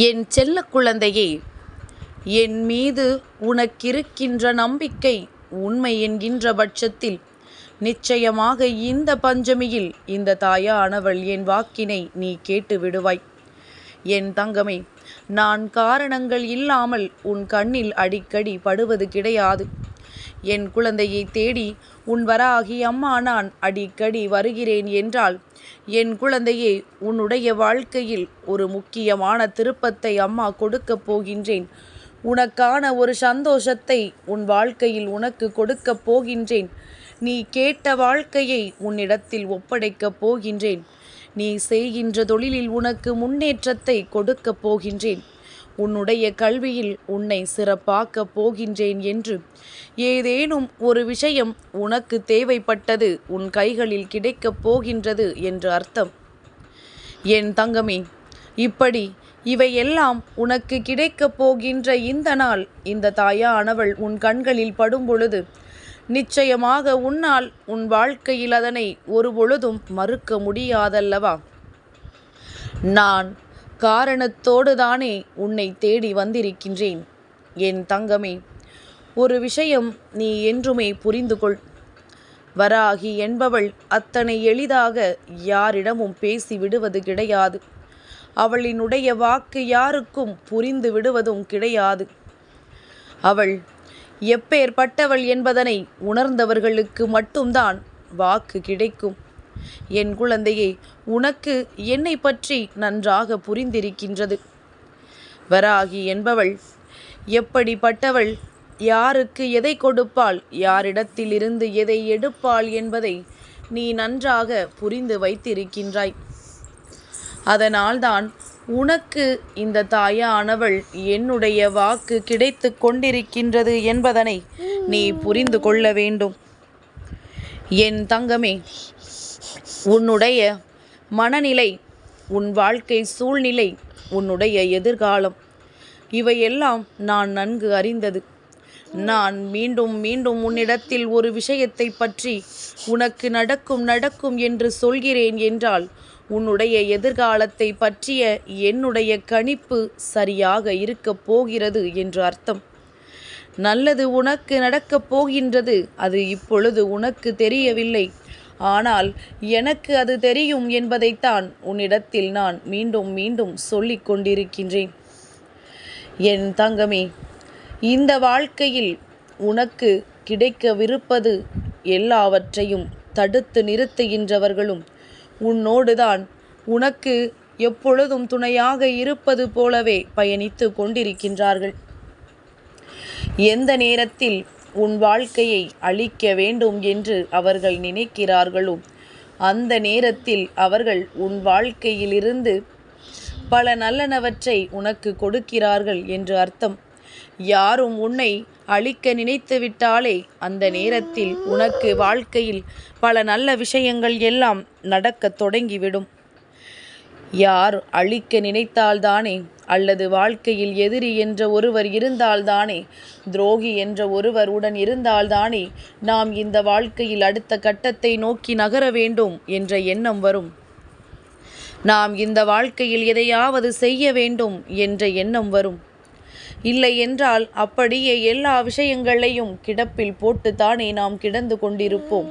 என் செல்ல குழந்தையே, என் மீது உனக்கிருக்கின்ற நம்பிக்கை உண்மை என்கின்ற பட்சத்தில் நிச்சயமாக இந்த பஞ்சமியில் இந்த தாயானவள் என் வாக்கினை நீ கேட்டு விடுவாய். என் தங்கமே, நான் காரணங்கள் இல்லாமல் உன் கண்ணில் அடிக்கடி படுவது கிடையாது. என் குழந்தையை தேடி உன் வராகி அம்மா நான் அடிக்கடி வருகிறேன் என்றால், என் குழந்தையே, உன்னுடைய வாழ்க்கையில் ஒரு முக்கியமான திருப்பத்தை அம்மா கொடுக்கப் போகின்றேன். உனக்கான ஒரு சந்தோஷத்தை உன் வாழ்க்கையில் உனக்கு கொடுக்கப் போகின்றேன். நீ கேட்ட வாழ்க்கையை உன்னிடத்தில் ஒப்படைக்கப் போகின்றேன். நீ செய்கின்ற தொழிலில் உனக்கு முன்னேற்றத்தை கொடுக்கப் போகின்றேன். உன்னுடைய கல்வியில் உன்னை சிறப்பாக்கப் போகின்றேன் என்று ஏதேனும் ஒரு விஷயம் உனக்கு தேவைப்பட்டது உன் கைகளில் கிடைக்கப் போகின்றது என்று அர்த்தம். என் தங்கமே, இப்படி இவையெல்லாம் உனக்கு கிடைக்கப் போகின்ற இந்த நாள், இந்த தாயானவள் உன் கண்களில் படும் பொழுது நிச்சயமாக உன்னால் உன் வாழ்க்கையில் அதனை ஒரு பொழுதும் மறுக்க முடியாதல்லவா? நான் காரணத்தோடு தானே உன்னை தேடி வந்திருக்கின்றேன். என் தங்கமே, ஒரு விஷயம் நீ என்றுமே புரிந்து கொள். வராகி என்பவள் அத்தனை எளிதாக யாரிடமும் பேசி விடுவது கிடையாது. அவளினுடைய வாக்கு யாருக்கும் புரிந்து விடுவதும் கிடையாது. அவள் எப்பேற்பட்டவள் என்பதனை உணர்ந்தவர்களுக்கு மட்டும்தான் வாக்கு கிடைக்கும். என் குழந்தையே, உனக்கு என்னை பற்றி நன்றாக புரிந்திருக்கின்றது. வராகி என்பவள் எப்படிப்பட்டவள், யாருக்கு எதை கொடுப்பாள், யாரிடத்திலிருந்து எதை எடுப்பாள் என்பதை நீ நன்றாக புரிந்து வைத்திருக்கின்றாய். அதனால்தான் உனக்கு இந்த தாயானவள் என்னுடைய வாக்கு கிடைத்து கொண்டிருக்கின்றது என்பதனை நீ புரிந்து கொள்ள வேண்டும். என் தங்கமே, உன்னுடைய மனநிலை, உன் வாழ்க்கை சூழ்நிலை, உன்னுடைய எதிர்காலம், இவையெல்லாம் நான் நன்கு அறிந்தது. நான் மீண்டும் மீண்டும் உன்னிடத்தில் ஒரு விஷயத்தை பற்றி உனக்கு நடக்கும் என்று சொல்கிறேன் என்றால், உன்னுடைய எதிர்காலத்தை பற்றிய என்னுடைய கணிப்பு சரியாக இருக்கப் போகிறது என்று அர்த்தம். நல்லது உனக்கு நடக்கப் போகின்றது. அது இப்பொழுது உனக்கு தெரியவில்லை. ஆனால் எனக்கு அது தெரியும் என்பதைத்தான் உன்னிடத்தில் நான் மீண்டும் மீண்டும் சொல்லிக் கொண்டிருக்கின்றேன். என் தங்கமே, இந்த வாழ்க்கையில் உனக்கு கிடைக்கவிருப்பது எல்லாவற்றையும் தடுத்து நிறுத்துகின்றவர்களும் உன்னோடுதான் உனக்கு எப்பொழுதும் துணையாக இருப்பது போலவே பயணித்து கொண்டிருக்கின்றார்கள். எந்த நேரத்தில் உன் வாழ்க்கையை அழிக்க வேண்டும் என்று அவர்கள் நினைக்கிறார்களோ, அந்த நேரத்தில் அவர்கள் உன் வாழ்க்கையிலிருந்து பல நல்லனவற்றை உனக்கு கொடுக்கிறார்கள் என்று அர்த்தம். யாரும் உன்னை அழிக்க நினைத்து விட்டாலே அந்த நேரத்தில் உனக்கு வாழ்க்கையில் பல நல்ல விஷயங்கள் எல்லாம் நடக்க தொடங்கிவிடும். யார் அழிக்க நினைத்தால்தானே, அல்லது வாழ்க்கையில் எதிரி என்ற ஒருவர் இருந்தால்தானே, துரோகி என்ற ஒருவர் உடன் இருந்தால்தானே நாம் இந்த வாழ்க்கையில் அடுத்த கட்டத்தை நோக்கி நகர வேண்டும் என்ற எண்ணம் வரும். நாம் இந்த வாழ்க்கையில் எதையாவது செய்ய வேண்டும் என்ற எண்ணம் வரும். இல்லை என்றால் அப்படியே எல்லா விஷயங்களையும் கிடப்பில் போட்டுத்தானே நாம் கிடந்து கொண்டிருப்போம்.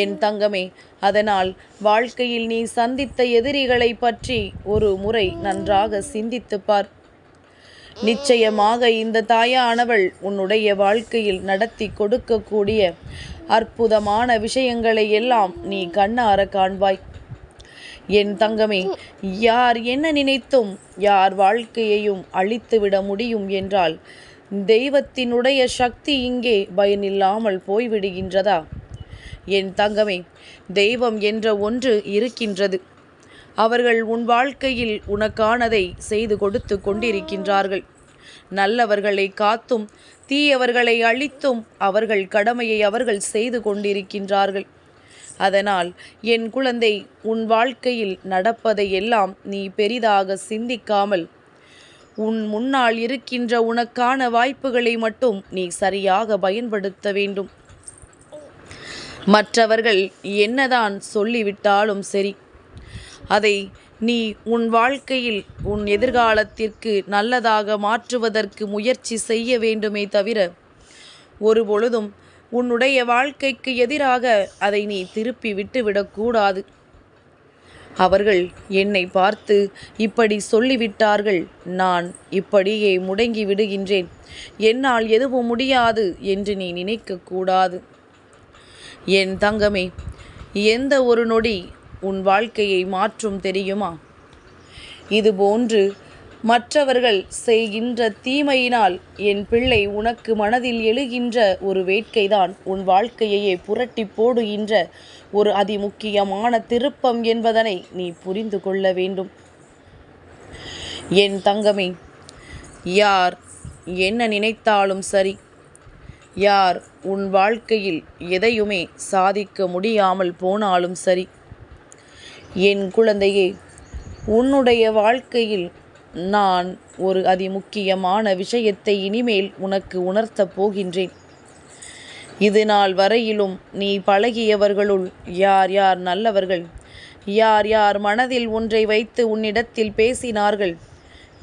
என் தங்கமே, அதனால் வாழ்க்கையில் நீ சந்தித்த எதிரிகளை பற்றி ஒரு முறை நன்றாக சிந்தித்து பார். நிச்சயமாக இந்த தாயானவள் உன்னுடைய வாழ்க்கையில் நடத்தி கொடுக்கக்கூடிய அற்புதமான விஷயங்களை எல்லாம் நீ கண்ணார காண்பாய். என் தங்கமே, யார் என்ன நினைத்தும் யார் வாழ்க்கையையும் அழித்துவிட முடியும் என்றால், தெய்வத்தினுடைய சக்தி இங்கே பயனில்லாமல் போய்விடுகின்றதா? என் தங்கமே, தெய்வம் என்ற ஒன்று இருக்கின்றது. அவர்கள் உன் வாழ்க்கையில் உனக்கானதை செய்து கொடுத்து கொண்டிருக்கின்றார்கள். நல்லவர்களை காத்தும் தீயவர்களை அழித்தும் அவர்கள் கடமையை அவர்கள் செய்து கொண்டிருக்கின்றார்கள். அதனால் என் குழந்தை, உன் வாழ்க்கையில் நடப்பதை எல்லாம் நீ பெரிதாக சிந்திக்காமல் உன் முன்னால் இருக்கின்ற உனக்கான வாய்ப்புகளை மட்டும் நீ சரியாக பயன்படுத்த வேண்டும். மற்றவர்கள் என்னதான் சொல்லிவிட்டாலும் சரி, அதை நீ உன் வாழ்க்கையில் உன் எதிர்காலத்திற்கு நல்லதாக மாற்றுவதற்கு முயற்சி செய்ய வேண்டுமே தவிர ஒருபொழுதும் உன்னுடைய வாழ்க்கைக்கு எதிராக அதை நீ திருப்பி விட்டுவிடக்கூடாது. அவர்கள் என்னை பார்த்து இப்படி சொல்லிவிட்டார்கள், நான் இப்படியே முடங்கி விடுகின்றேன், என்னால் எதுவும் முடியாது என்று நீ நினைக்கக்கூடாது. என் தங்கமே, எந்த ஒரு நொடி உன் வாழ்க்கையை மாற்றும் தெரியுமா? இதுபோன்று மற்றவர்கள் செய்கின்ற தீமையினால் என் பிள்ளை உனக்கு மனதில் எழுகின்ற ஒரு வேட்கைதான் உன் வாழ்க்கையையே புரட்டி போடுகின்ற ஒரு அதிமுக்கியமான திருப்பம் என்பதனை நீ புரிந்து கொள்ள வேண்டும். என் தங்கமே, யார் என்ன நினைத்தாலும் சரி, யார் உன் வாழ்க்கையில் எதையுமே சாதிக்க முடியாமல் போனாலும் சரி, என் குழந்தையே, உன்னுடைய வாழ்க்கையில் நான் ஒரு அதிமுக்கியமான விஷயத்தை இனிமேல் உனக்கு உணர்த்தப் போகின்றேன். இது நாள் வரையிலும் நீ பழகியவர்களுள் யார் யார் நல்லவர்கள், யார் யார் மனதில் ஒன்றை வைத்து உன்னிடத்தில் பேசினார்கள்,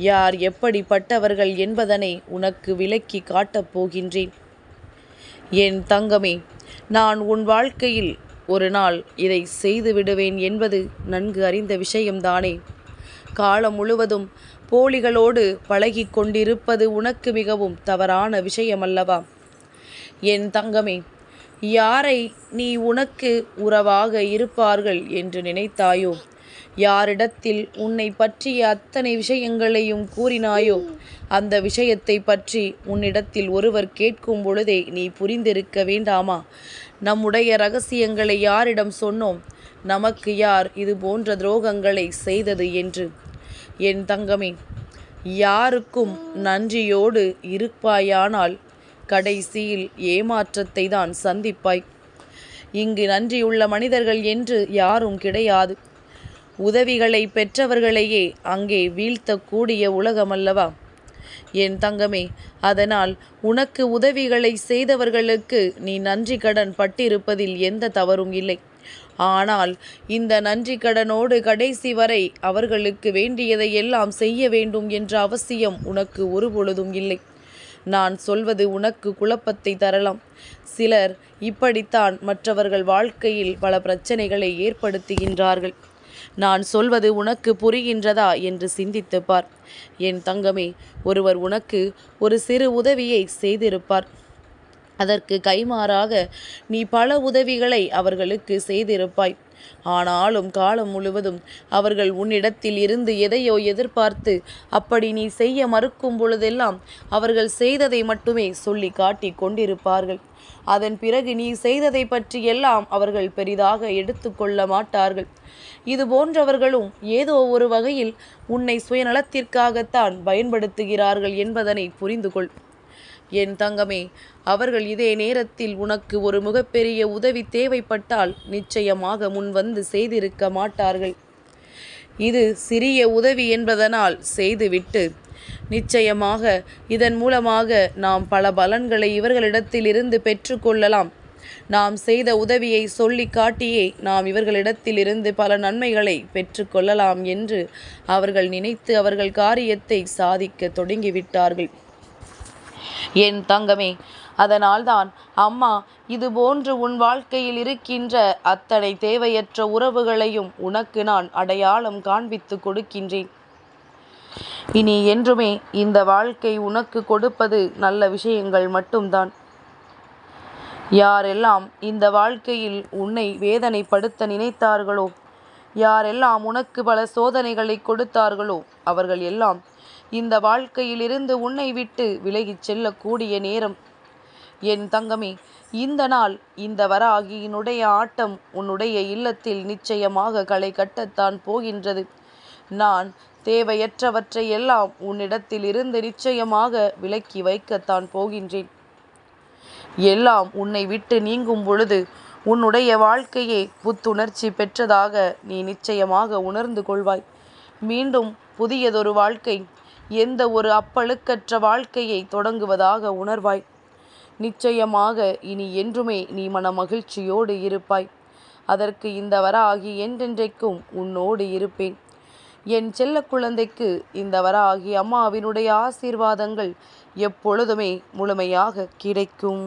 யார் எப்படிப்பட்டவர்கள் என்பதனை உனக்கு விளக்கி காட்டப் போகின்றேன். என் தங்கமே, நான் உன் வாழ்க்கையில் ஒரு நாள் இதை செய்து விடுவேன் என்பது நன்கு அறிந்த விஷயம்தானே. காலம் முழுவதும் போலிகளோடு பழகி கொண்டிருப்பது உனக்கு மிகவும் தவறான விஷயமல்லவா? என் தங்கமே, யாரை நீ உனக்கு உறவாக இருப்பார்கள் என்று நினைத்தாயோ, யாரிடத்தில் உன்னை பற்றிய அத்தனை விஷயங்களையும் கூறினாயோ, அந்த விஷயத்தை பற்றி உன்னிடத்தில் ஒருவர் கேட்கும் பொழுதே நீ புரிந்திருக்க வேண்டாமா? நம்முடைய இரகசியங்களை யாரிடம் சொன்னோம், நமக்கு யார் இது போன்ற துரோகங்களை செய்தது என்று? என் தங்கமே, யாருக்கும் நன்றியோடு இருப்பாயானால் கடைசியில் ஏமாற்றத்தை தான் சந்திப்பாய். இங்கு நன்றியுள்ள மனிதர்கள் என்று யாரும் கிடையாது. உதவிகளை பெற்றவர்களையே அங்கே வீழ்த்தக்கூடிய உலகமல்லவா? என் தங்கமே, அதனால் உனக்கு உதவிகளை செய்தவர்களுக்கு நீ நன்றி கடன் பட்டிருப்பதில் எந்த தவறும் இல்லை. ஆனால் இந்த நன்றி கடனோடு கடைசி வரை அவர்களுக்கு வேண்டியதை எல்லாம் செய்ய வேண்டும் என்ற அவசியம் உனக்கு ஒருபொழுதும் இல்லை. நான் சொல்வது உனக்கு குழப்பத்தை தரலாம். சிலர் இப்படித்தான் மற்றவர்கள் வாழ்க்கையில் பல பிரச்சனைகளை ஏற்படுத்துகின்றார்கள். நான் சொல்வது உனக்கு புரிகின்றதா என்று சிந்தித்து பார். என் தங்கமே, ஒருவர் உனக்கு ஒரு சிறு உதவியை செய்திருப்பார். அதற்கு கைமாறாக நீ பல உதவிகளை அவர்களுக்கு செய்திருப்பாய். ஆனாலும் காலம் முழுவதும் அவர்கள் உன்னிடத்தில் இருந்து எதையோ எதிர்பார்த்து அப்படி நீ செய்ய மறுக்கும் பொழுதெல்லாம் அவர்கள் செய்ததை மட்டுமே சொல்லி காட்டி கொண்டிருப்பார்கள். அதன் பிறகு நீ செய்ததை பற்றி எல்லாம் அவர்கள் பெரிதாக எடுத்துக்கொள்ள மாட்டார்கள். இது போன்றவர்களும் ஏதோ ஒரு வகையில் உன்னை சுயநலத்திற்காகத்தான் பயன்படுத்துகிறார்கள் என்பதனை புரிந்து கொள். என் தங்கமே, அவர்கள் இதே நேரத்தில் உனக்கு ஒரு மிகப்பெரிய உதவி தேவைப்பட்டால் நிச்சயமாக முன் வந்து செய்திருக்க மாட்டார்கள். இது சிறிய உதவி என்பதனால் செய்துவிட்டு நிச்சயமாக இதன் மூலமாக நாம் பல பலன்களை இவர்களிடத்திலிருந்து பெற்றுக்கொள்ளலாம், நாம் செய்த உதவியை சொல்லி காட்டியே நாம் இவர்களிடத்திலிருந்து பல நன்மைகளை பெற்றுக்கொள்ளலாம் என்று அவர்கள் நினைத்து அவர்கள் காரியத்தை சாதிக்க தொடங்கிவிட்டார்கள். என் தங்கமே, அதனால்தான் அம்மா இதுபோன்று உன் வாழ்க்கையில் இருக்கின்ற அத்தனை தேவையற்ற உறவுகளையும் உனக்கு நான் அடையாளம் காண்பித்து கொடுக்கின்றேன். இனி என்றுமே இந்த வாழ்க்கை உனக்கு கொடுப்பது நல்ல விஷயங்கள் மட்டும்தான். யாரெல்லாம் இந்த வாழ்க்கையில் உன்னை வேதனைப்படுத்த நினைத்தார்களோ, யாரெல்லாம் உனக்கு பல சோதனைகளை கொடுத்தார்களோ, அவர்கள் எல்லாம் இந்த வாழ்க்கையிலிருந்து உன்னை விட்டு விலகிச் செல்லக்கூடிய நேரம். என் தங்கமே, இந்த நாள் இந்த வராகியினுடைய ஆட்டம் உன்னுடைய இல்லத்தில் நிச்சயமாக களை கட்டத்தான் போகின்றது. நான் தேவையற்றவற்றை எல்லாம் உன்னிடத்தில் இருந்து நிச்சயமாக விலக்கி வைக்கத்தான் போகின்றேன். எல்லாம் உன்னை விட்டு நீங்கும் பொழுது உன்னுடைய வாழ்க்கையே புத்துணர்ச்சி பெற்றதாக நீ நிச்சயமாக உணர்ந்து கொள்வாய். மீண்டும் புதியதொரு வாழ்க்கை, எந்த ஒரு அப்பழுக்கற்ற வாழ்க்கையை தொடங்குவதாக உணர்வாய். நிச்சயமாக இனி என்றுமே நீ மன மகிழ்ச்சியோடு இருப்பாய். அதற்கு இந்த வராகி என்றென்றைக்கும் உன்னோடு இருப்பேன். என் செல்ல குழந்தைக்கு இந்த வராகி அம்மாவினுடைய ஆசீர்வாதங்கள் எப்பொழுதுமே முழுமையாக கிடைக்கும்.